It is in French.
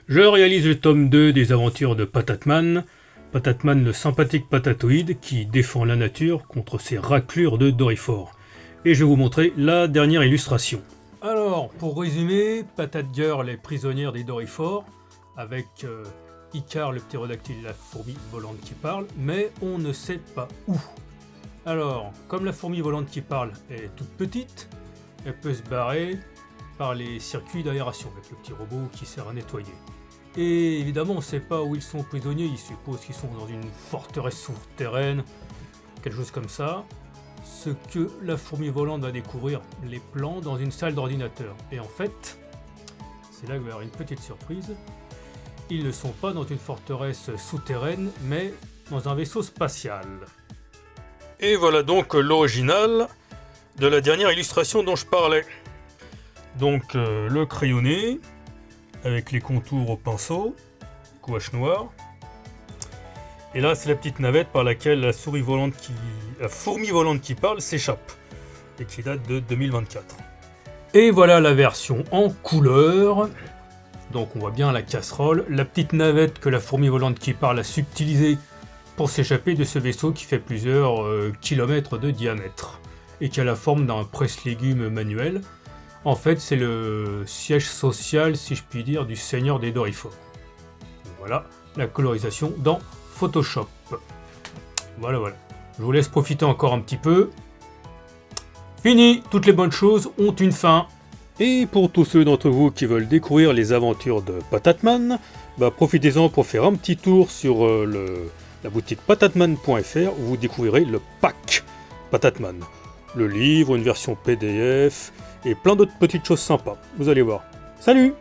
Je réalise le tome 2 des aventures de Patatman. Patatman, le sympathique patatoïde qui défend la nature contre ses raclures de Doryphore. Et je vais vous montrer la dernière illustration. Alors, pour résumer, Patate Girl est prisonnière des Doryphore, avec Icar le ptérodactyle, la fourmi volante qui parle, mais on ne sait pas où. Alors, comme la fourmi volante qui parle est toute petite, elle peut se barrer par les circuits d'aération, avec le petit robot qui sert à nettoyer. Et évidemment, on ne sait pas où ils sont prisonniers, ils supposent qu'ils sont dans une forteresse souterraine, quelque chose comme ça. Ce que la fourmi volante va découvrir, les plans dans une salle d'ordinateur. Et en fait, c'est là qu'il va y avoir une petite surprise. Ils ne sont pas dans une forteresse souterraine, mais dans un vaisseau spatial. Et voilà donc l'original de la dernière illustration dont je parlais. Donc le crayonné, avec les contours au pinceau, gouache noire. Et là, c'est la petite navette par laquelle la fourmi volante qui parle s'échappe, et qui date de 2024. Et voilà la version en couleur. Donc on voit bien la casserole, la petite navette que la fourmi volante qui parle a subtilisée pour s'échapper de ce vaisseau qui fait plusieurs kilomètres de diamètre, et qui a la forme d'un presse-légumes manuel. En fait, c'est le siège social, si je puis dire, du seigneur des Doryphore. Voilà la colorisation dans Photoshop. Voilà. Je vous laisse profiter encore un petit peu. Fini, toutes les bonnes choses ont une fin. Et pour tous ceux d'entre vous qui veulent découvrir les aventures de Patatman, profitez-en pour faire un petit tour sur la boutique patatman.fr où vous découvrirez le pack Patatman. Le livre, une version PDF et plein d'autres petites choses sympas. Vous allez voir. Salut!